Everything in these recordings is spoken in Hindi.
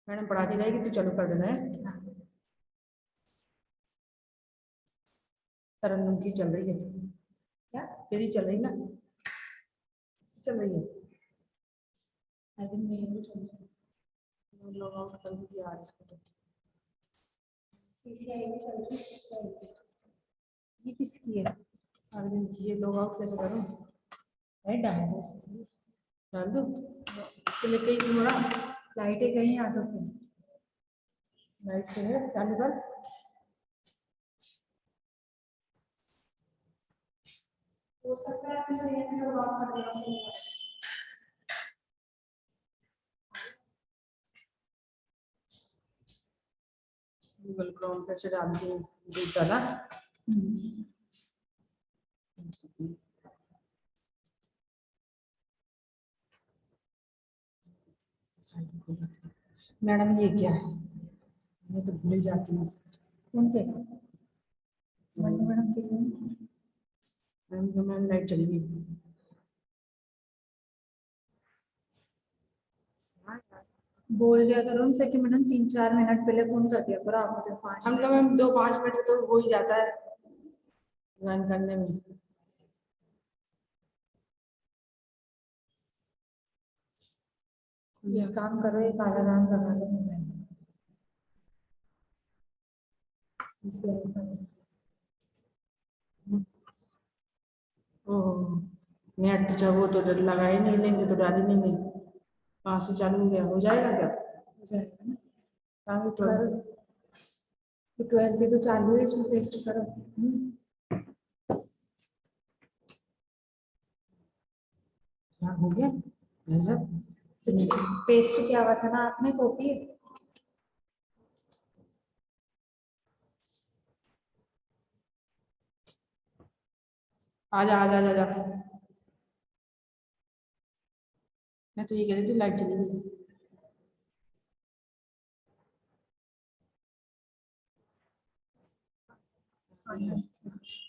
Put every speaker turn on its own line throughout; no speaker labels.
मैडम पढ़ाती रहेगी, तू चालू कर देना है। तरन्नुम की चल रही है क्या? तेरी चल रही ना, चल रही है।
अरविंद मेरे को चल रहा है,
लॉग आउट कर दिया यार इसको तो।
सीसीआई में चल रही है। ये किसकी है?
अरविंद जी, ये लॉग आउट कैसे करूं?
है डाल दो सीसी,
डाल दो तो लेके ही थोड़ा।
लाइटें गई आ तो फिर
लाइट तो है, चालू कर।
हो सकता है कि सही है, लॉग कर देना सही है।
गूगल क्रोम पे से डाल के दूध डाला। मैडम ये क्या है, मैं तो भूल ही जाती हूँ।
कौन के मैडम के
मैडम तो मैम लाइट चली गई।
बोल दिया करो उनसे कि मैडम 3-4 मिनट पहले फोन कर दिया करो, आप मुझे 5
हम तो मैम 2-5 मिनट तो हो ही जाता है रन करने में।
ये काम करो, एक अलार्म लगा लो मोबाइल में। सीसीआई का
ओह, नेट तो जब वो तो लगा ही नहीं, लेंगे तो डाल ही नहीं गई। कहाँ से चालू हो गया? हो जाएगा क्या?
हो जाएगा ना,
कहाँ तो
करो। तो 12 तो चालू है, इसमें पेस्ट करो।
क्या हो गया? गजब।
तो पेस्ट किया हुआ था ना आपने, कॉपी।
आजा आजा आजा आजा। मैं तो ये कह रही थी लाइट चली गई।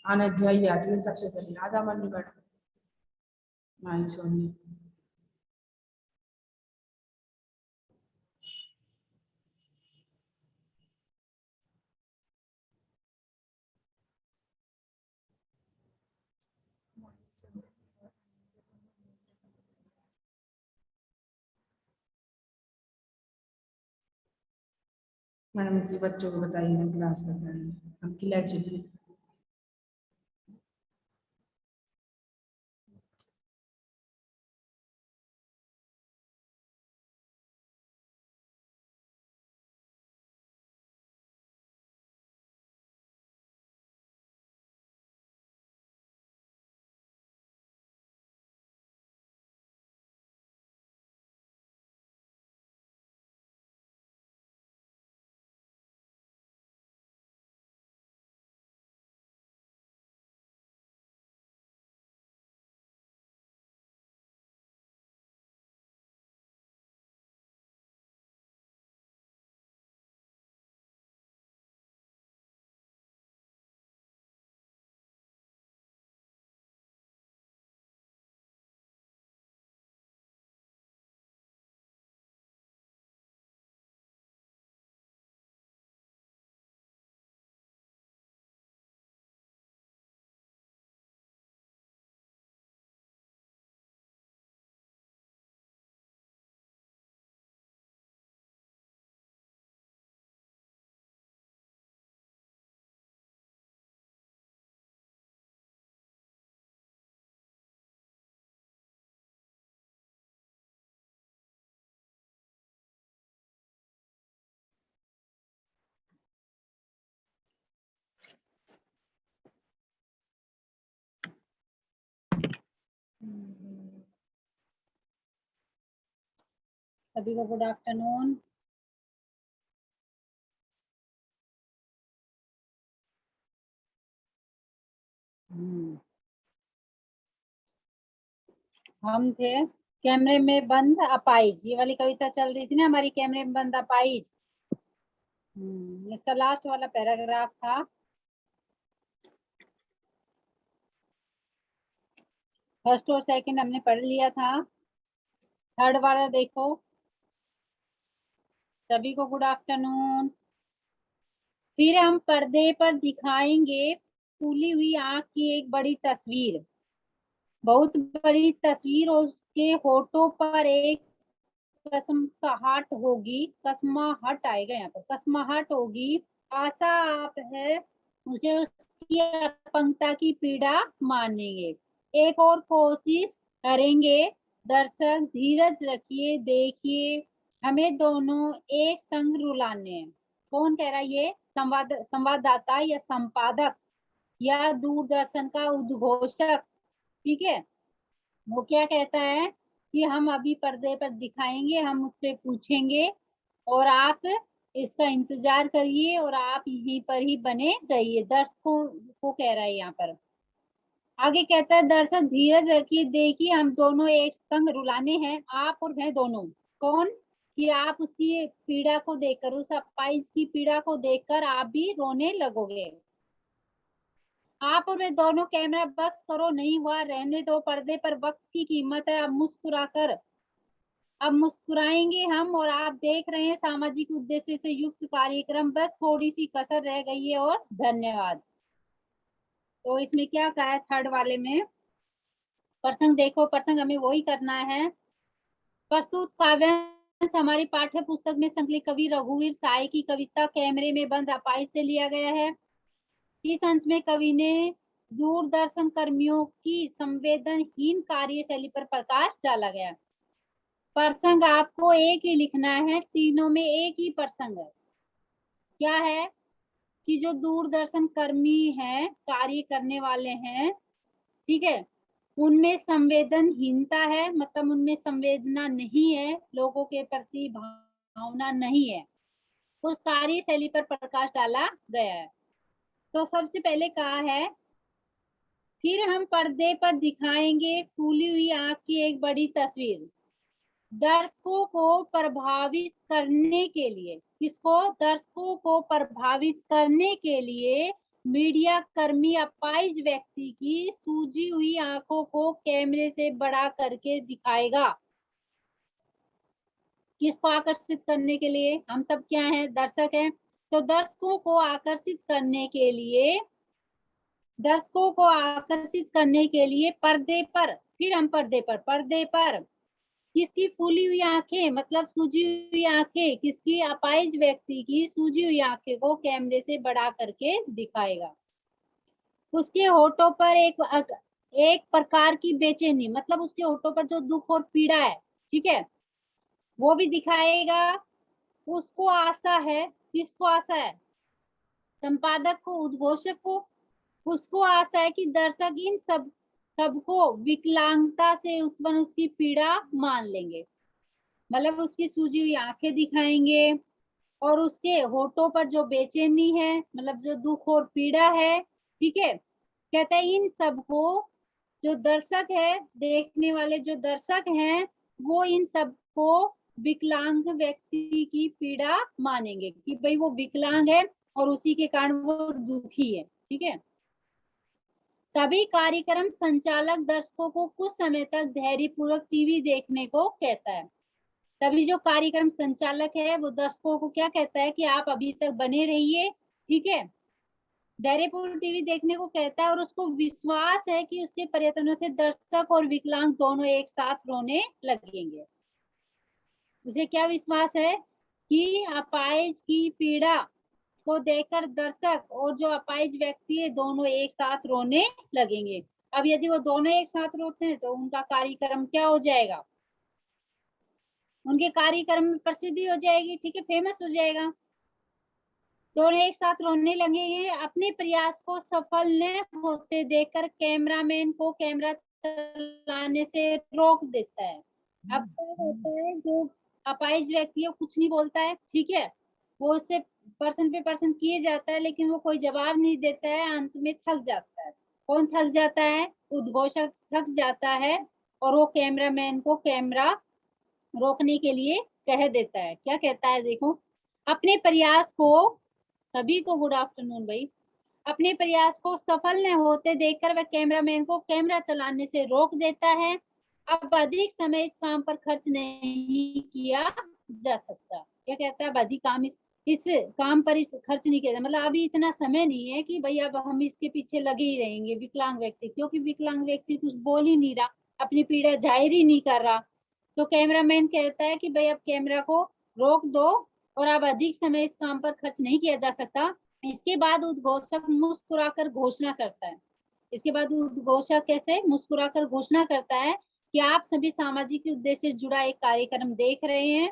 अनध्या ही आती है सबसे पहले। आजा मनु मैडम, नहीं सोनी। मैडम जी बच्चों को बताइए ना, क्लास कर रहे हैं हम की लाइट चली गई।
सभी को गुड आफ्टरनून। हम थे कैमरे में बंद अपाइज, ये वाली कविता चल रही थी ना हमारी, कैमरे में बंद अपाइज। इसका लास्ट वाला पैराग्राफ था। फर्स्ट और सेकंड हमने पढ़ लिया था। थर्ड वाला देखो। सभी को गुड आफ्टरनून। फिर हम पर्दे पर दिखाएंगे फूली हुई आंख की एक बड़ी तस्वीर, बहुत बड़ी तस्वीर, और उसके होठों पर एक कसमसाहट होगी, कसमाहट आएगा यहाँ पर, कसमाहट होगी। आशा आप है उसे उसकी अपंगता की पीड़ा मानेंगे। एक और कोशिश करेंगे। दर्शक धीरज रखिए, देखिए हमें दोनों एक संग रुलाने हैं। कौन कह रहा है ये? संवाददाता या संपादक या दूरदर्शन का उद्घोषक। ठीक है, वो क्या कहता है कि हम अभी पर्दे पर दिखाएंगे, हम उससे पूछेंगे और आप इसका इंतजार करिए और आप यहीं पर ही बने रहिए। दर्शकों को कह रहा है यहाँ पर। आगे कहता है, दर्शक धीरज रखिए, देखिए हम दोनों एक संग रुलाने हैं। आप और मैं दोनों। कौन? कि आप उसकी पीड़ा को देखकर, उस अपाहिज की पीड़ा को देखकर आप भी रोने लगोगे। आप और मैं दोनों। कैमरा बस करो, नहीं हुआ रहने दो, पर्दे पर वक्त की कीमत है। अब मुस्कुराएंगे हम, और आप देख रहे हैं सामाजिक उद्देश्य से युक्त कार्यक्रम। बस थोड़ी सी कसर रह गई है और धन्यवाद। तो इसमें क्या कहा है थर्ड वाले में? प्रसंग देखो, प्रसंग हमें वही करना है। प्रस्तुत काव्यांश हमारी पाठ्य पुस्तक में संकलित कवि रघुवीर साय की कविता कैमरे में बंद अपाहिज से लिया गया है। इस अंश में कवि ने दूरदर्शन कर्मियों की संवेदनहीन कार्यशैली पर प्रकाश डाला गया। प्रसंग आपको एक ही लिखना है, तीनों में एक ही प्रसंग है। क्या है? कि जो दूरदर्शन कर्मी हैं, कार्य करने वाले हैं, ठीक है, उनमें संवेदनहीनता है, मतलब उनमें संवेदना नहीं है, लोगों के प्रति भावना नहीं है। उस कार्यशैली पर प्रकाश डाला गया है। तो सबसे पहले कहा है, फिर हम पर्दे पर दिखाएंगे फूली हुई आंख की एक बड़ी तस्वीर। दर्शकों को प्रभावित करने के लिए, किसको? दर्शकों को प्रभावित करने के लिए मीडिया कर्मी अपाहिज व्यक्ति की सूजी हुई आंखों को कैमरे से बड़ा करके दिखाएगा। किसको आकर्षित करने के लिए? हम सब क्या हैं? दर्शक हैं। तो दर्शकों को आकर्षित करने के लिए, दर्शकों को आकर्षित करने के लिए पर्दे पर, फिर हम पर्दे पर किसकी फूली हुई आंखें, मतलब सूजी हुई आंखें, किसकी? अपाहिज व्यक्ति की सूजी हुई आंखें को कैमरे से बड़ा करके दिखाएगा। उसके होठों पर एक प्रकार की बेचैनी, मतलब उसके होठों पर जो दुख और पीड़ा है, ठीक है, वो भी दिखाएगा। उसको आशा है, किसको आशा है? संपादक को, उद्घोषक को। उसको आशा है कि दर्शक इन सबको विकलांगता से उत्पन्न उसकी पीड़ा मान लेंगे। मतलब उसकी सूजी हुई आंखें दिखाएंगे और उसके होठों पर जो बेचैनी है, मतलब जो दुख और पीड़ा है, ठीक है, कहते हैं इन सबको, जो दर्शक है, देखने वाले जो दर्शक हैं, वो इन सबको विकलांग व्यक्ति की पीड़ा मानेंगे कि भाई वो विकलांग है और उसी के कारण वो दुखी है। ठीक है, तभी कार्यक्रम संचालक दर्शकों को कुछ समय तक धैर्यपूर्वक टीवी देखने को कहता है। तभी जो कार्यक्रम संचालक है वो दर्शकों को क्या कहता है कि आप अभी तक बने रहिए, ठीक है, धैर्यपूर्वक टीवी देखने को कहता है। और उसको विश्वास है कि उसके प्रयत्नों से दर्शक और विकलांग दोनों एक साथ रोने लगेंगे। उसे क्या विश्वास है कि अपाहिज की पीड़ा को देखकर दर्शक और जो अपाहिज व्यक्ति है दोनों एक साथ रोने लगेंगे। अब यदि वो दोनों एक साथ रोते हैं तो उनका कार्यक्रम क्या हो जाएगा? उनके कार्यक्रम में प्रसिद्धि हो जाएगी, ठीक है, फेमस हो जाएगा। दोनों एक साथ रोने लगेंगे। अपने प्रयास को सफल न होते देखकर कैमरामैन को कैमरा चलाने से रोक देता है। अब क्या होता है, जो अपाहिज व्यक्ति है कुछ नहीं बोलता है, ठीक है, वो उससे पर्सन पे पर्सन किए जाता है, लेकिन वो कोई जवाब नहीं देता है। अंत में थक जाता है। कौन थक जाता है? उद्घोषक थक जाता है और वो कैमरामैन को कैमरा रोकने के लिए कह देता है। क्या कहता है देखो, अपने प्रयास को, सभी को गुड आफ्टरनून भाई, अपने प्रयास को सफल न होते देखकर वह कैमरामैन को कैमरा चलाने से रोक देता है। अब अधिक समय इस काम पर खर्च नहीं किया जा सकता। क्या कहता है? अब अधिक काम इस काम पर इस खर्च नहीं किया, मतलब अभी इतना समय नहीं है कि भाई अब हम इसके पीछे लगे ही रहेंगे विकलांग व्यक्ति, क्योंकि विकलांग व्यक्ति कुछ बोल ही नहीं रहा, अपनी पीड़ा जाहिर ही नहीं कर रहा। तो कैमरामैन कहता है कि भाई अब कैमरा को रोक दो और अब अधिक समय इस काम पर खर्च नहीं किया जा सकता। इसके बाद उद्घोषक मुस्कुराकर घोषणा करता है। इसके बाद उद्घोषक कैसे मुस्कुराकर घोषणा करता है कि आप सभी सामाजिक उद्देश्य से जुड़ा एक कार्यक्रम देख रहे हैं।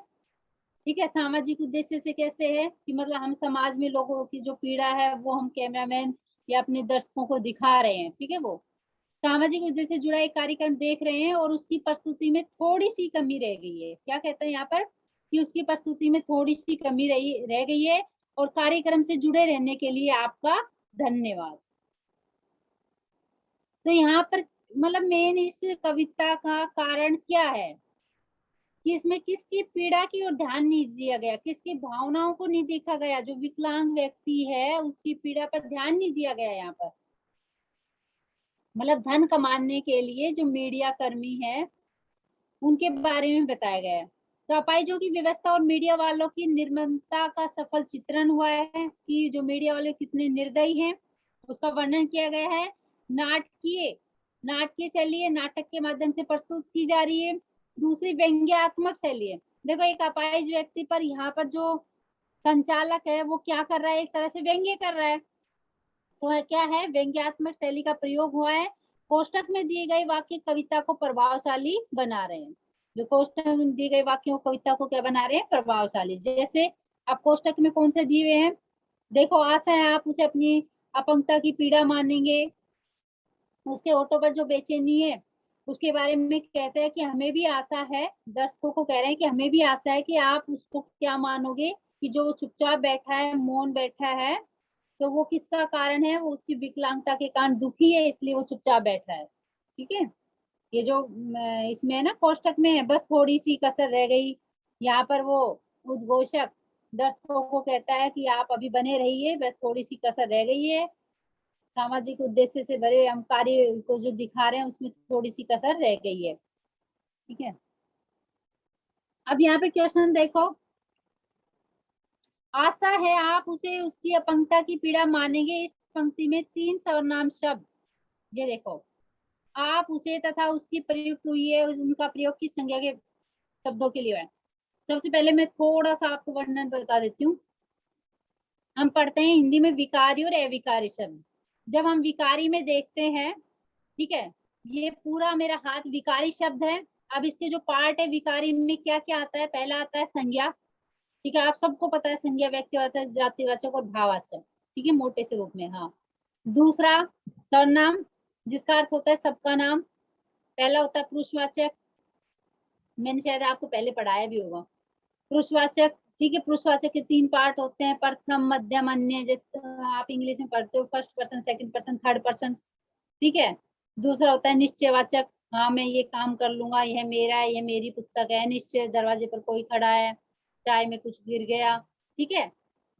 ठीक है, सामाजिक उद्देश्य से कैसे है कि मतलब हम समाज में लोगों की जो पीड़ा है वो हम कैमरामैन या अपने दर्शकों को दिखा रहे हैं। ठीक है, वो सामाजिक उद्देश्य से जुड़ा एक कार्यक्रम देख रहे हैं और उसकी प्रस्तुति में थोड़ी सी कमी रह गई है। क्या कहते हैं यहाँ पर कि उसकी प्रस्तुति में थोड़ी सी कमी रह गई है और कार्यक्रम से जुड़े रहने के लिए आपका धन्यवाद। तो यहाँ पर मतलब मेन इस कविता का कारण क्या है कि इसमें किसकी पीड़ा की ओर ध्यान नहीं दिया गया, किसकी भावनाओं को नहीं देखा गया, जो विकलांग व्यक्ति है उसकी पीड़ा पर ध्यान नहीं दिया गया। यहाँ पर मतलब धन कमाने के लिए जो मीडिया कर्मी है उनके बारे में बताया गया है। तो अपाहिजों की व्यवस्था और मीडिया वालों की निर्ममता का सफल चित्रण हुआ है कि जो मीडिया वाले कितने निर्दयी हैं, उसका वर्णन किया गया है। नाटकीय शैली है, नाटक के माध्यम से प्रस्तुत की जा रही है। दूसरी व्यंग्यात्मक शैली है। देखो एक अपाहिज व्यक्ति पर यहाँ पर जो संचालक है वो क्या कर रहा है, एक तरह से व्यंग्य कर रहा है। तो क्या है, व्यंग्यात्मक शैली का प्रयोग हुआ है। कोष्टक में दिए गए वाक्य कविता को प्रभावशाली बना रहे हैं। जो कोष्टक में दिए गए वाक्यों कविता को क्या बना रहे हैं, प्रभावशाली। जैसे अब कोष्टक में कौन से दिए हुए हैं, देखो आशा है आप उसे अपनी अपंगता की पीड़ा मानेंगे। उसके होठों पर जो बेचैनी है उसके बारे में कहते हैं कि हमें भी आशा है, दर्शकों को कह रहे हैं कि हमें भी आशा है कि आप उसको क्या मानोगे कि जो चुपचाप बैठा है, मौन बैठा है, तो वो किसका कारण है, वो उसकी विकलांगता के कारण दुखी है, इसलिए वो चुपचाप बैठा है। ठीक है, ये जो इसमें है ना कोष्टक में है, बस थोड़ी सी कसर रह गई। यहाँ पर वो उद्घोषक दर्शकों को कहता है कि आप अभी बने रहिए, बस थोड़ी सी कसर रह गई है, सामाजिक उद्देश्य से भरे हम कार्य को जो दिखा रहे हैं उसमें थोड़ी सी कसर रह गई है। ठीक है, अब यहाँ पे क्वेश्चन देखो, आशा है आप उसे उसकी अपंगता की पीड़ा मानेंगे। इस पंक्ति में 3 सर्वनाम शब्द, ये देखो, आप उसे तथा उसकी प्रयुक्त हुई है, उनका प्रयोग किस संज्ञा के शब्दों के लिए है। सबसे पहले मैं थोड़ा सा आपको वर्णन बता देती हूँ। हम पढ़ते हैं हिंदी में विकारी और अविकारी शब्द। जब हम विकारी में देखते हैं, ठीक है, ये पूरा मेरा हाथ विकारी शब्द है। अब इसके जो पार्ट है विकारी में क्या क्या आता है, पहला आता है संज्ञा। ठीक है, आप सबको पता है संज्ञा व्यक्तिवाचक, जातिवाचक और भाववाचक। ठीक है, मोटे से रूप में। हाँ, दूसरा सर्वनाम जिसका अर्थ होता है सबका नाम। पहला होता है पुरुषवाचक, मैंने शायद आपको पहले पढ़ाया भी होगा, पुरुषवाचक। ठीक है, पुरुषवाचक के 3 पार्ट होते हैं, प्रथम, मध्यम, अन्य। जैसे आप इंग्लिश में पढ़ते हो first person, second person, third person. ठीक है, दूसरा होता है निश्चयवाचक, हाँ मैं ये काम कर लूंगा, यह मेरा है, यह मेरी पुस्तक है। निश्चय, दरवाजे पर कोई खड़ा है, चाय में कुछ गिर गया। ठीक है,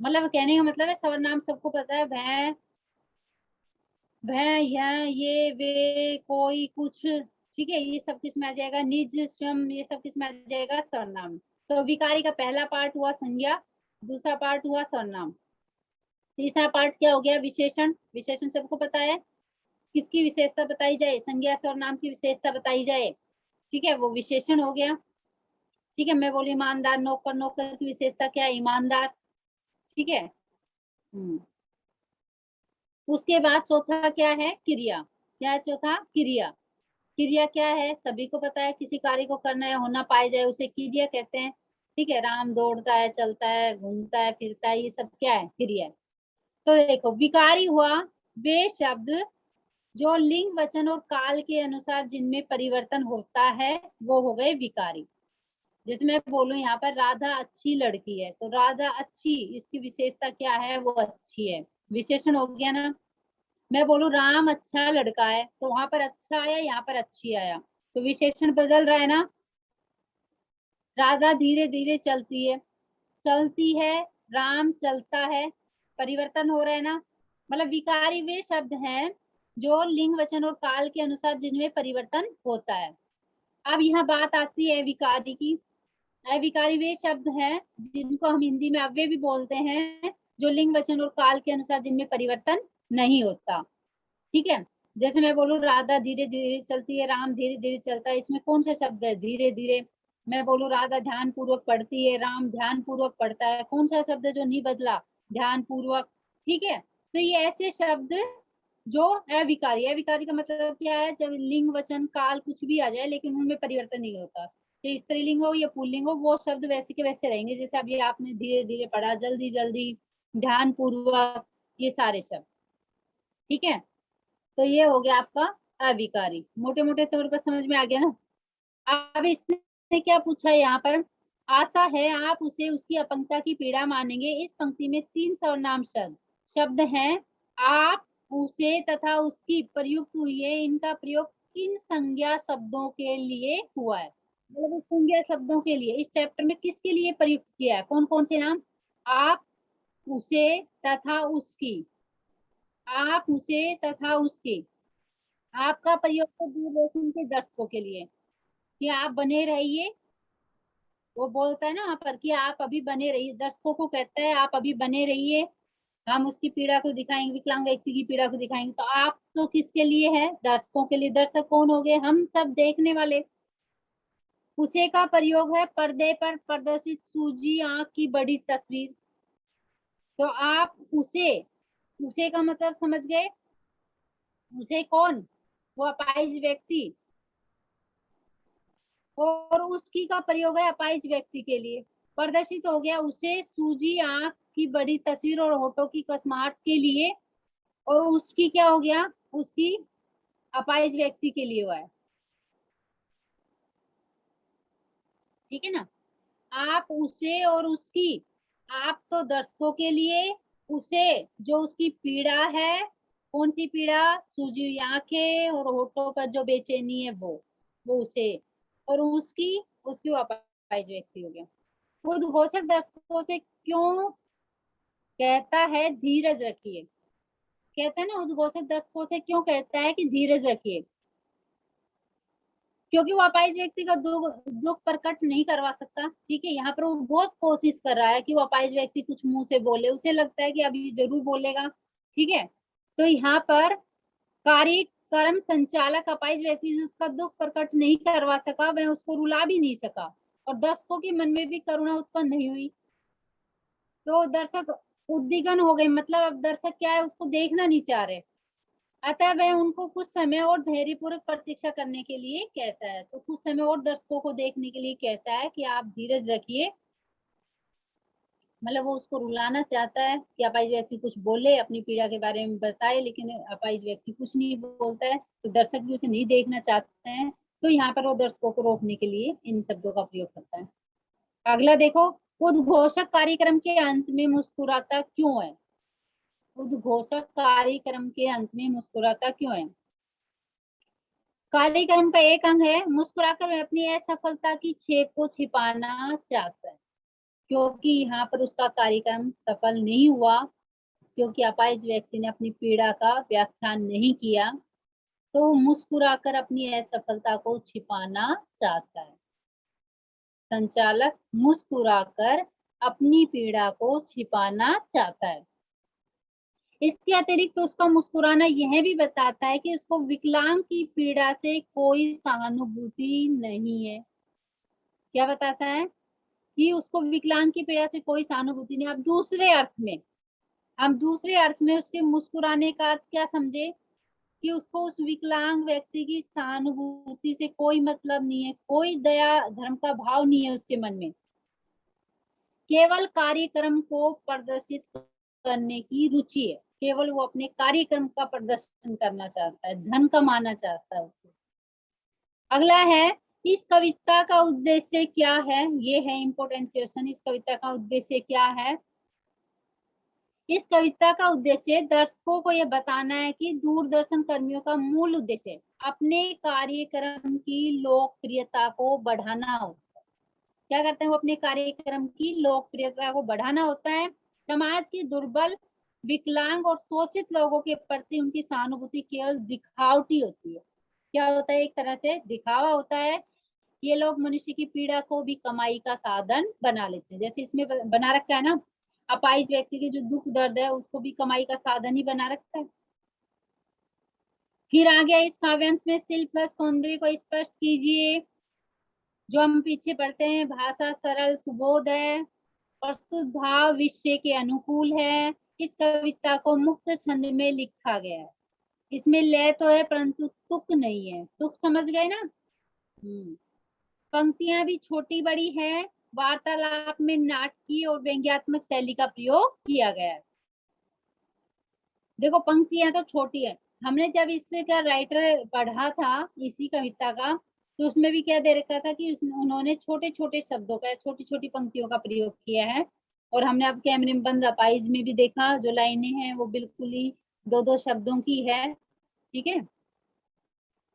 मतलब कहने का मतलब है सर्वनाम सबको पता है, वह, यह, ये, वे, कोई, कुछ। ठीक है, ये सब किस में आ जाएगा, निज, स्वयं, ये सब किस में आ जाएगा, सर्वनाम। तो विकारी का पहला पार्ट हुआ संज्ञा, दूसरा पार्ट हुआ सर्वनाम, तीसरा पार्ट क्या हो गया, विशेषण। विशेषण सबको पता है, किसकी विशेषता बताई जाए, संज्ञा सर्वनाम की विशेषता बताई जाए। ठीक है, वो विशेषण हो गया। ठीक है, मैं बोली ईमानदार, नौकर, नौकर की विशेषता क्या है, ईमानदार। ठीक है, उसके बाद चौथा क्या है, क्रिया। क्या है चौथा, क्रिया। क्रिया क्या है, सभी को पता है, किसी कार्य को करना या होना पाया जाए उसे क्रिया कहते हैं। ठीक है, राम दौड़ता है, चलता है, घूमता है, फिरता है, ये सब क्या है, क्रिया। तो देखो विकारी हुआ वे शब्द जो लिंग, वचन और काल के अनुसार जिनमें परिवर्तन होता है, वो हो गए विकारी। जैसे मैं बोलूं यहाँ पर राधा अच्छी लड़की है, तो राधा अच्छी, इसकी विशेषता क्या है, वो अच्छी है, विशेषण हो गया ना। मैं बोलूं राम अच्छा लड़का है, तो वहां पर अच्छा आया, यहाँ पर अच्छी आया, तो विशेषण बदल रहा है ना। राधा धीरे धीरे चलती है, चलती है, राम चलता है, परिवर्तन हो रहा है ना, मतलब विकारी वे शब्द हैं जो लिंग वचन और काल के अनुसार जिनमें परिवर्तन होता है। अब यहाँ बात आती है विकारी की। अविकारी वे शब्द हैं जिनको हम हिंदी में अव्यय भी बोलते हैं, जो लिंग वचन और काल के अनुसार जिनमें परिवर्तन नहीं होता। ठीक है, जैसे मैं बोलूँ राधा धीरे धीरे चलती है, राम धीरे धीरे चलता है, इसमें कौन सा शब्द है? धीरे धीरे। मैं बोलूँ राधा ध्यान पूर्वक पढ़ती है, राम ध्यान पूर्वक पढ़ता है, कौन सा शब्द है जो नहीं बदला? ध्यान पूर्वक। ठीक है, तो ये ऐसे शब्द जो अविकारी, अविकारी का मतलब क्या है? जब लिंग वचन काल कुछ भी आ जाए लेकिन उनमें परिवर्तन नहीं होता, चाहे स्त्रीलिंग हो या पुल्लिंग हो, वो शब्द वैसे के वैसे रहेंगे। जैसे अभी आपने धीरे धीरे पढ़ा, जल्दी जल्दी, ध्यान पूर्वक, ये सारे शब्द। ठीक है, तो ये हो गया आपका अविकारी, मोटे मोटे तौर पर समझ में आ गया ना। अब इसने क्या पूछा है यहाँ पर? आशा है आप उसे उसकी अपंगता की पीड़ा मानेंगे। इस पंक्ति में 3 सर्वनाम शब्द हैं। आप, उसे तथा उसकी प्रयुक्त हुई है। इनका प्रयोग किन संज्ञा शब्दों के लिए हुआ है? मतलब इस संज्ञा शब्दों के लिए इस चैप्टर में किसके लिए प्रयुक्त किया है? कौन कौन से नाम? आप, उसे तथा उसकी। आप, उसे तथा उसकी। आपका प्रयोग तो दूरदर्शन के दर्शकों के लिए कि आप बने रहिए, वो बोलता है ना वहाँ पर कि आप अभी बने रहिए, दर्शकों को कहता है आप अभी बने रहिए, हम उसकी पीड़ा को दिखाएंगे, विकलांग व्यक्ति की पीड़ा को दिखाएंगे। तो आप तो किसके लिए है? दर्शकों के लिए। दर्शक कौन हो गए? हम सब देखने वाले। उसे का प्रयोग है पर्दे पर प्रदर्शित सूजी आंख की बड़ी तस्वीर। तो आप उसे, उसे का मतलब समझ गए? उसे कौन? वो अपाहिज व्यक्ति। और उसकी का प्रयोग है अपाहिज व्यक्ति के लिए। प्रदर्शित हो गया उसे सूजी आंख की बड़ी तस्वीर और होठों की कसमाहट के लिए, और उसकी क्या हो गया? उसकी अपाहिज व्यक्ति के लिए हुआ है। ठीक है ना। आप, उसे और उसकी। आप तो दर्शकों के लिए, उसे जो उसकी पीड़ा है, कौन सी पीड़ा? सूजी हुई आंखें और होठों पर जो बेचैनी है वो उसे। और उसकी, उसकी अपाहिज व्यक्ति हो गया। उद्घोषक दर्शकों से क्यों कहता है धीरज रखिए? कहता है ना, उद्घोषक दर्शकों से क्यों कहता है कि धीरज रखिए? क्योंकि वो अपाहिज व्यक्ति का दुख प्रकट नहीं करवा सकता। ठीक है, यहाँ पर वो बहुत कोशिश कर रहा है कि वो अपाहिज व्यक्ति कुछ मुंह से बोले, उसे लगता है कि अभी जरूर बोलेगा। ठीक है, तो यहाँ पर कार्यक्रम संचालक अपाहिज व्यक्ति ने उसका दुख प्रकट नहीं करवा सका, वह उसको रुला भी नहीं सका, और दर्शकों के मन में भी करुणा उत्पन्न नहीं हुई। तो दर्शक उद्विग्न हो गए, मतलब अब दर्शक क्या है? उसको देखना नहीं चाह रहे। अतः वह उनको कुछ समय और धैर्यपूर्वक प्रतीक्षा करने के लिए कहता है। तो कुछ समय और दर्शकों को देखने के लिए कहता है कि आप धीरज रखिए। मतलब वो उसको रुलाना चाहता है कि अपाहिज व्यक्ति कुछ बोले, अपनी पीड़ा के बारे में बताए, लेकिन अपाहिज व्यक्ति कुछ नहीं बोलता है, तो दर्शक भी उसे नहीं देखना चाहते हैं। तो यहाँ पर वो दर्शकों को रोकने के लिए इन शब्दों का प्रयोग करता है। अगला देखो, उद्घोषक कार्यक्रम के अंत में मुस्कुराता क्यों है? उद्घोषक कार्यक्रम के अंत में मुस्कुराता क्यों है? कार्यक्रम का एक अंग है मुस्कुराकर वह अपनी असफलता की छेप को छिपाना चाहता है, क्योंकि यहाँ पर उसका कार्यक्रम सफल नहीं हुआ, क्योंकि अपाहिज व्यक्ति ने अपनी पीड़ा का व्याख्यान नहीं किया, तो वो मुस्कुराकर अपनी असफलता को छिपाना चाहता है। संचालक मुस्कुराकर अपनी पीड़ा को छिपाना चाहता है। इसके अतिरिक्त उसका मुस्कुराना यह भी बताता है कि उसको विकलांग की पीड़ा से कोई सहानुभूति नहीं है। क्या बताता है? कि उसको विकलांग की पीड़ा से कोई सहानुभूति नहीं। अब दूसरे अर्थ में, हम दूसरे अर्थ में उसके मुस्कुराने का अर्थ क्या समझे? कि उसको उस विकलांग व्यक्ति की सहानुभूति से कोई मतलब नहीं है, कोई दया धर्म का भाव नहीं है उसके मन में। केवल कार्यक्रम को प्रदर्शित करने की रुचि है, केवल वो अपने कार्यक्रम का प्रदर्शन करना चाहता है, धन कमाना चाहता है उसको। अगला है, इस कविता का उद्देश्य क्या है? ये है इंपॉर्टेंट क्वेश्चन। इस कविता का उद्देश्य क्या है? इस कविता का उद्देश्य दर्शकों को यह बताना है कि दूरदर्शन कर्मियों का मूल उद्देश्य अपने कार्यक्रम की लोकप्रियता को बढ़ाना होता है। क्या करते हैं वो? अपने कार्यक्रम की लोकप्रियता को बढ़ाना होता है। समाज के दुर्बल, विकलांग और शोषित लोगों के प्रति उनकी सहानुभूति केवल दिखावटी होती है। क्या होता है? एक तरह से दिखावा होता है। ये लोग मनुष्य की पीड़ा को भी कमाई का साधन बना लेते हैं। जैसे इसमें बना रखा है ना, अपाहिज व्यक्ति के जो दुख दर्द है उसको भी कमाई का साधन ही बना रखा है। फिर आ गया इस काव्यांश में शिल्प प्लस सौंदर्य को स्पष्ट कीजिए। जो हम पीछे पढ़ते हैं, भाषा सरल सुबोध है, प्रस्तुत भाव विषय के अनुकूल है। इस कविता को मुक्त छंद में लिखा गया है। इसमें लय तो है परंतु तुक नहीं है। तुक समझ गए ना? पंक्तियां भी छोटी बड़ी है। वार्तालाप में नाटकीय और व्यंग्यात्मक शैली का प्रयोग किया गया है। देखो पंक्तियां तो छोटी है। हमने जब इससे का राइटर पढ़ा था इसी कविता का, तो उसमें भी क्या दे रखा था कि उन्होंने छोटे छोटे शब्दों का, छोटी छोटी पंक्तियों का प्रयोग किया है। और हमने अब कैमरे में बंद अपाइज में भी देखा, जो लाइनें हैं वो बिल्कुल ही दो दो शब्दों की है। ठीक है।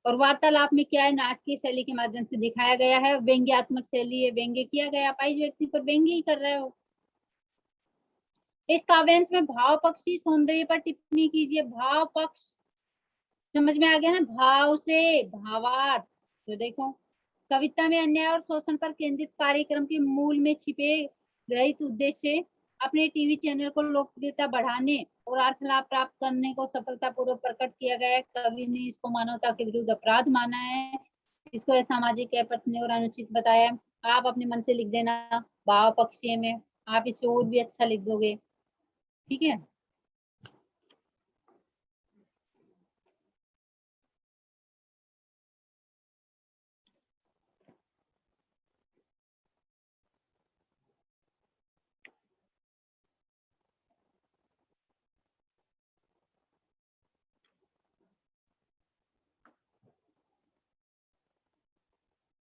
और वार्तालाप में क्या है, नाटकीय शैली के माध्यम से दिखाया गया है। व्यंग्यात्मक शैली है, व्यंग्य किया गया, अपाहिज व्यक्ति पर व्यंग्य ही कर रहे हो। इस काव्यांश में भाव पक्षी सौंदर्य पर टिप्पणी कीजिए। भाव पक्ष समझ में आ गया ना? भाव से भावार्थ। तो देखो, कविता में अन्याय और शोषण पर केंद्रित कार्यक्रम के मूल में छिपे रहित उद्देश्य अपने टीवी चैनल को लोकप्रियता बढ़ाने और अर्थ लाभ प्राप्त करने को सफलतापूर्वक प्रकट किया गया है। कवि ने इसको मानवता के विरुद्ध अपराध माना है, इसको असामाजिक, अपर्सनीय और अनुचित बताया। आप अपने मन से लिख देना भाव पक्षीय में, आप इसे और भी अच्छा लिख दोगे। ठीक है।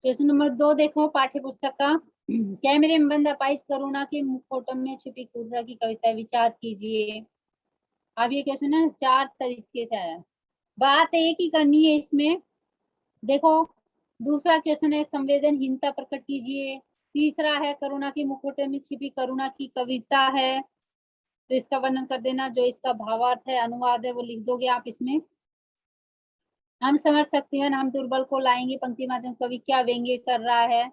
क्वेश्चन नंबर 2 देखो पाठ्य पुस्तक का। कैमरे में बंद अपाहिज करुणा के मुखौटों में छुपी क्रूरता की कविता विचार कीजिए। अब ये क्वेश्चन है 4 तरीके से आया, बात एक ही करनी है इसमें। देखो, दूसरा क्वेश्चन है संवेदनहीनता प्रकट कीजिए। तीसरा है करुणा के मुखौटे में छिपी करुणा की कविता है, तो इसका वर्णन कर देना। जो इसका भावार्थ है, अनुवाद है, वो लिख दोगे आप इसमें। हम समझ सकते हैं, हम दुर्बल को लाएंगे पंक्ति माध्यम। कवि क्या व्यंग्य कर रहा है?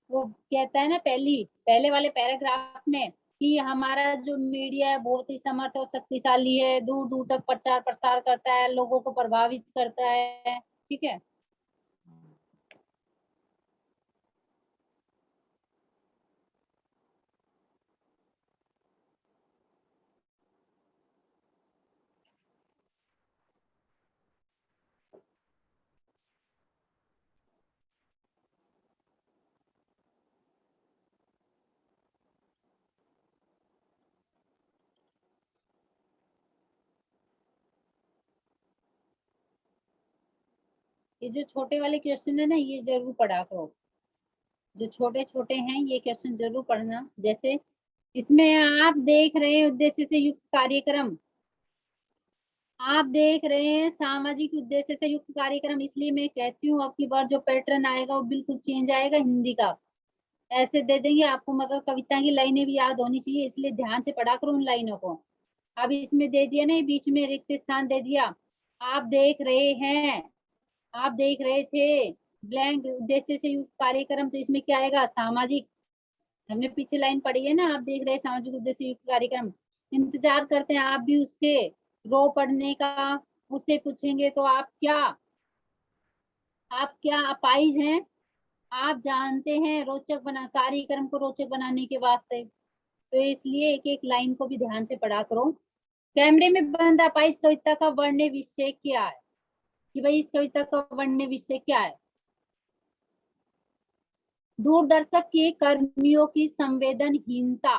वो कहता है ना पहले वाले पैराग्राफ में कि हमारा जो मीडिया है बहुत ही समर्थ और शक्तिशाली है, दूर दूर तक प्रचार प्रसार करता है, लोगों को प्रभावित करता है। ठीक है। ये जो छोटे वाले क्वेश्चन है ना, ये जरूर पढ़ा करो। जो छोटे छोटे हैं ये क्वेश्चन जरूर पढ़ना। जैसे इसमें आप देख रहे हैं उद्देश्य से युक्त कार्यक्रम, आप देख रहे हैं सामाजिक उद्देश्य से युक्त कार्यक्रम। इसलिए मैं कहती हूँ अब की बार जो पैटर्न आएगा वो बिल्कुल चेंज आएगा हिंदी का। ऐसे दे देंगे आपको, मतलब कविता की लाइनें भी याद होनी चाहिए, इसलिए ध्यान से पढ़ा करो उन लाइनों को। अब इसमें दे दिया ना, बीच में रिक्त स्थान दे दिया। आप देख रहे हैं, आप देख रहे थे, ब्लैंक उद्देश्य से युक्त कार्यक्रम, तो इसमें क्या आएगा? सामाजिक। हमने पीछे लाइन पढ़ी है ना, आप देख रहे हैं सामाजिक उद्देश्य युक्त कार्यक्रम। इंतजार करते हैं आप भी उसके रो पढ़ने का। उससे पूछेंगे तो आप क्या अपाइज हैं? आप जानते हैं रोचक बना कार्यक्रम को रोचक बनाने के वास्ते, तो इसलिए एक एक लाइन को भी ध्यान से पढ़ा करो। कैमरे में बंद अपाइज कविता का वर्ण्य विषय क्या है? कि भाई इस कविता का वर्ण्य विषय क्या है? दूरदर्शक के कर्मियों की संवेदनहीनता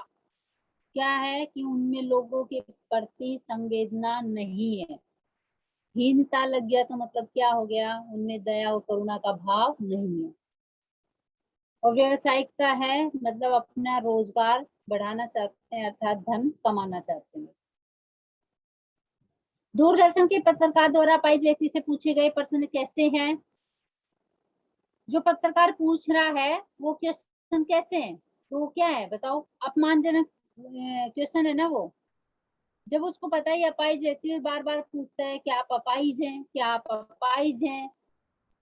क्या है? कि उनमें लोगों के प्रति संवेदना नहीं है। हीनता लग गया तो मतलब क्या हो गया? उनमें दया और करुणा का भाव नहीं है। और व्यवसायिकता है, मतलब अपना रोजगार बढ़ाना चाहते हैं, अर्थात धन कमाना चाहते हैं। दूरदर्शन के पत्रकार द्वारा अपाहिज व्यक्ति से पूछे गए प्रश्न कैसे हैं? जो पत्रकार पूछ रहा है वो क्वेश्चन कैसे हैं? तो वो क्या है बताओ? अपमानजनक क्वेश्चन है ना वो, जब उसको पता है अपाइज व्यक्ति बार बार पूछता है क्या आप अपाइज हैं, क्या आप अपाइज हैं,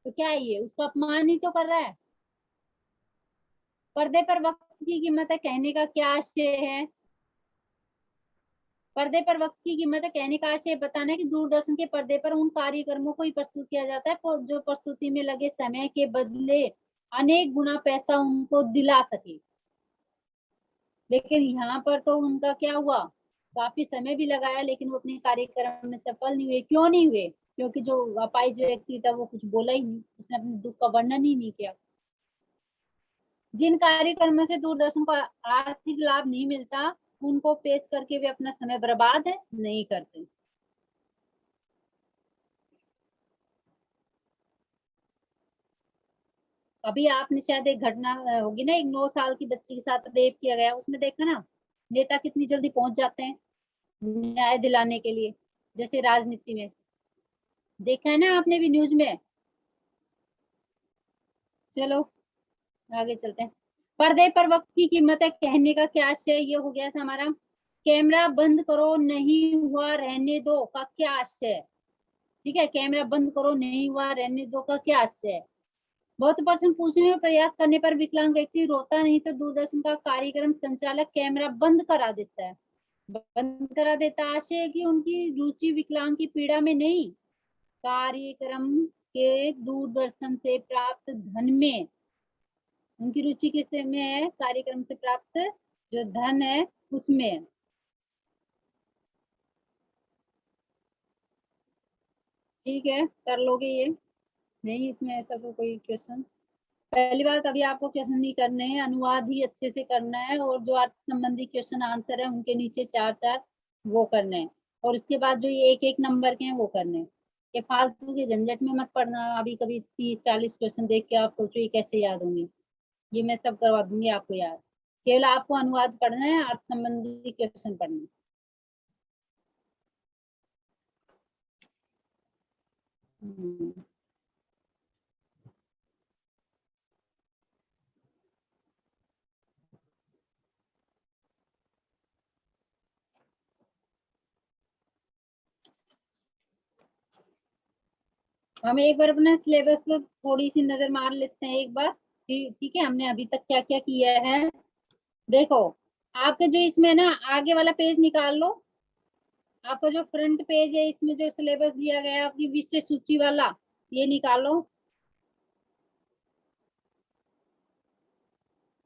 तो क्या है ये उसका अपमान ही तो कर रहा है। पर्दे पर वक्त की कीमत है कहने का क्या आशय है? पर्दे पर वक्त की कीमत है कहने का आशय बताना है कि दूरदर्शन के पर्दे पर उन कार्यक्रमों को ही प्रस्तुत किया जाता है जो प्रस्तुति में लगे समय के बदले अनेक गुना पैसा उनको दिला सके। लेकिन यहाँ पर तो उनका क्या हुआ, काफी समय भी लगाया लेकिन वो अपने कार्यक्रम में सफल नहीं हुए। क्यों नहीं हुए? क्योंकि जो अपाहिज व्यक्ति था वो कुछ बोला ही नहीं, उसने अपने दुख का वर्णन ही नहीं किया। जिन कार्यक्रमों से दूरदर्शन को आर्थिक लाभ नहीं मिलता उनको पेश करके वे अपना समय बर्बाद है नहीं करते। अभी आपने शायद एक घटना होगी ना, एक 9 साल की बच्ची के साथ रेप किया गया, उसमें देखा ना नेता कितनी जल्दी पहुंच जाते हैं न्याय दिलाने के लिए, जैसे राजनीति में देखा है ना आपने भी न्यूज में। चलो आगे चलते हैं। पर्दे पर वक्त की कीमत है कहने का क्या आशय, ये हो गया था हमारा। कैमरा बंद करो नहीं हुआ रहने दो का क्या आशय है? ठीक है, कैमरा बंद करो नहीं हुआ रहने दो का क्या आशय है? बहुत प्रश्न पूछने में प्रयास करने पर विकलांग व्यक्ति रोता नहीं तो दूरदर्शन का कार्यक्रम संचालक कैमरा बंद करा देता है। बंद करा देता आशय है कि उनकी रुचि विकलांग की पीड़ा में नहीं, कार्यक्रम के दूरदर्शन से प्राप्त धन में। उनकी रुचि किस में है? कार्यक्रम से प्राप्त जो धन है उसमें है। ठीक है, कर लोगे ये? नहीं, इसमें ऐसा तो कोई क्वेश्चन। पहली बात, अभी आपको क्वेश्चन नहीं करने हैं, अनुवाद ही अच्छे से करना है और जो अर्थ संबंधी क्वेश्चन आंसर है उनके नीचे 4-4 वो करने हैं और उसके बाद जो ये 1-1 नंबर के हैं वो करने हैं। ये फालतू के झंझट में मत पड़ना। अभी कभी 30-40 क्वेश्चन देख के आप सोचो ये कैसे याद होंगे। ये मैं सब करवा दूंगी आपको याद। केवल आपको अनुवाद पढ़ना है, अर्थ संबंधी क्वेश्चन पढ़ना है। हम एक बार अपने सिलेबस पे थोड़ी सी नजर मार लेते हैं एक बार। ठीक है, हमने अभी तक क्या क्या किया है देखो। आपके जो इसमें ना आगे वाला पेज निकाल लो। आपका जो फ्रंट पेज है इसमें जो सिलेबस दिया गया है आपकी विषय सूची वाला, ये निकालो।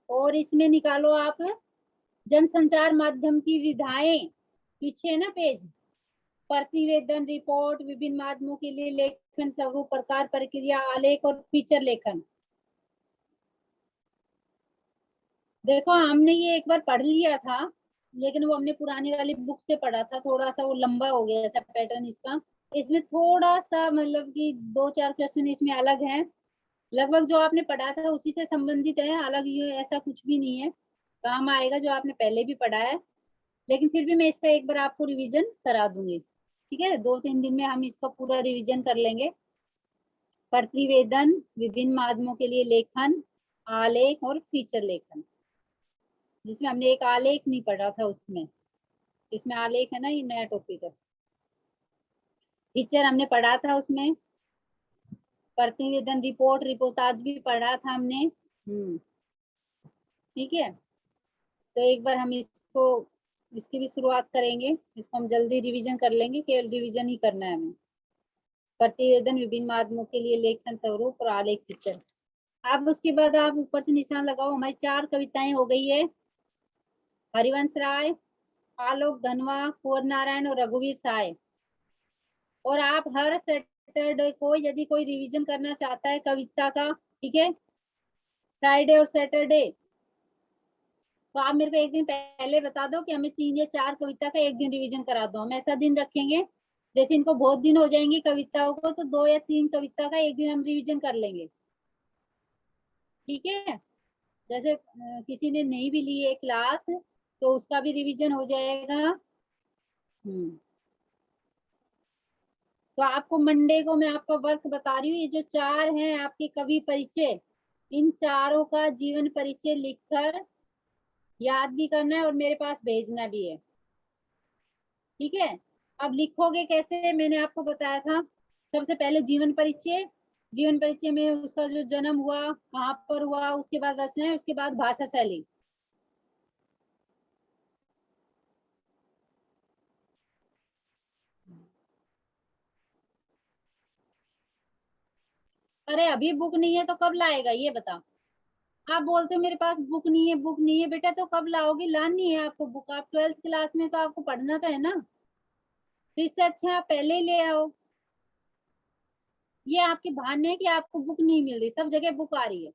और इसमें निकालो आप जनसंचार माध्यम की विधाएं। पीछे है ना पेज, प्रतिवेदन, रिपोर्ट, विभिन्न माध्यमों के लिए लेखन, स्वरूप, प्रकार, प्रक्रिया, आलेख और फीचर लेखन। देखो हमने ये एक बार पढ़ लिया था लेकिन वो हमने पुरानी वाली बुक से पढ़ा था, थोड़ा सा वो लंबा हो गया था पैटर्न इसका। इसमें थोड़ा सा मतलब कि 2-4 क्वेश्चन इसमें अलग हैं। लगभग जो आपने पढ़ा था उसी से संबंधित है, अलग ये ऐसा कुछ भी नहीं है, काम आएगा जो आपने पहले भी पढ़ा है। लेकिन फिर भी मैं इसका एक बार आपको रिवीजन करा दूंगी। ठीक है, 2-3 दिन में हम इसका पूरा रिवीजन कर लेंगे। प्रतिवेदन, विभिन्न माध्यमों के लिए लेखन, आलेख और फीचर लेखन, जिसमें हमने एक आलेख नहीं पढ़ा था उसमें, इसमें आलेख है ना, ये नया टॉपिक है। फीचर हमने पढ़ा था उसमें, प्रतिवेदन, रिपोर्ट, रिपोर्टाज भी पढ़ा था हमने। ठीक है, तो एक बार हम इसको इसकी भी शुरुआत करेंगे। इसको हम जल्दी रिवीजन कर लेंगे, केवल रिवीजन ही करना है हमें। प्रतिवेदन, विभिन्न माध्यमों के लिए लेखन, स्वरूप और आलेख, फीचर। अब उसके बाद आप ऊपर से निशान लगाओ। हमारी 4 कविताएं हो गई है। हरिवंश राय, आलोक धनवा, कुंवर नारायण और रघुवीर साय। और आप हर सैटरडे को यदि कोई रिवीजन करना चाहता है कविता का, ठीक है, फ्राइडे और सैटरडे, तो आप मेरे को एक दिन पहले बता दो कि हमें 3 या 4 कविता का एक दिन रिवीजन करा दो। हम ऐसा दिन रखेंगे, जैसे इनको बहुत दिन हो जाएंगे कविताओं को, तो 2 या 3 कविता का एक दिन हम रिवीजन कर लेंगे। ठीक है, जैसे किसी ने नहीं भी ली है क्लास तो उसका भी रिवीजन हो जाएगा। तो आपको मंडे को मैं आपका वर्क बता रही हूँ, ये जो 4 हैं आपके कवि परिचय, इन चारों का जीवन परिचय लिखकर याद भी करना है और मेरे पास भेजना भी है, ठीक है। अब लिखोगे कैसे, मैंने आपको बताया था। सबसे पहले जीवन परिचय, जीवन परिचय में उसका जो जन्म हुआ, कहाँ पर हुआ, उसके बाद रचनाएं, उसके बाद भाषा शैली। अरे अभी बुक नहीं है तो कब लाएगा ये बता। आप बोलते हो मेरे पास बुक नहीं है, बुक नहीं है, बेटा तो कब लाओगी, लानी है आपको बुक, आप 12th क्लास में तो आपको पढ़ना तो है ना, तो इससे अच्छा आप पहले ही ले आओ। ये आपके बहाने है कि आपको बुक नहीं मिल रही, सब जगह बुक आ रही है।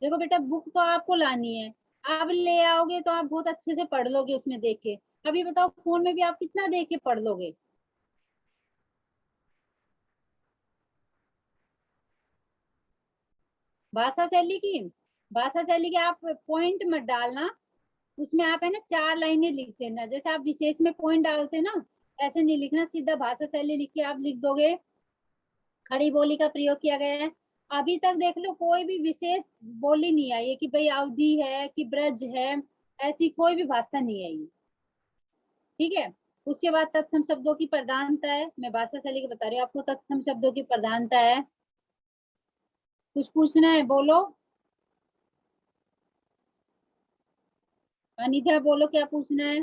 देखो बेटा बुक तो आपको लानी है, आप ले आओगे तो आप बहुत अच्छे से पढ़ लोगे उसमें देख के। अभी बताओ फोन में भी आप कितना देख के पढ़ लोगे। भाषा शैली की, भाषा शैली के आप पॉइंट मत डालना, उसमें आप है ना 4 लाइनें लिख देना, जैसे आप विशेष में पॉइंट डालते ना, ऐसे नहीं लिखना, सीधा भाषा शैली लिख के आप लिख दोगे। खड़ी बोली का प्रयोग किया गया है। अभी तक देख लो कोई भी विशेष बोली नहीं आई है कि भाई अवधि है कि ब्रज है, ऐसी कोई भी भाषा नहीं आई, ठीक है। उसके बाद तत्सम शब्दों की प्रधानता है, मैं भाषा शैली की बता रही हूँ आपको, तत्सम शब्दों की प्रधानता है। कुछ पूछना है बोलो, अनिता बोलो क्या पूछना है।